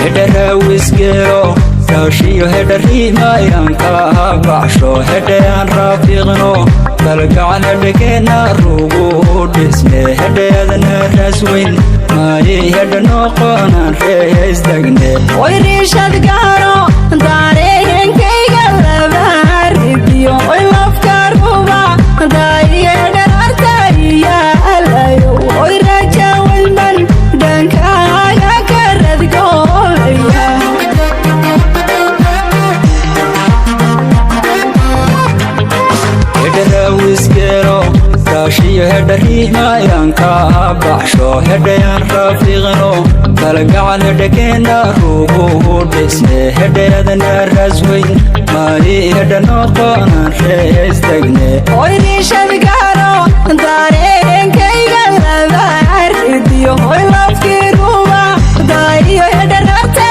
hedera wisgero raashiyo hedariimayaan kala baxsho hedayaan raafiiqno kalgacal hedhageena rugu dhisne hedheedana raasweyn maayi hedha noqonaan reesdagne oy riishad gaaro daareenkayga labaaridiyo oy lafkaruba daayiga hedhararta iyaalayo oy raajawalman dhankaaga ka radgoolaya hedera wisgero raashiyo hedariimayaan kala baxsho hedayaan raafiiqno kalgacal hedhageena rugu dhisne hedheedana raasweyn maayi hedha noqonaan reesdagne oy riishad gaaro daareenkayga labaaridiyo oy lafkiruba daayiga hedhararta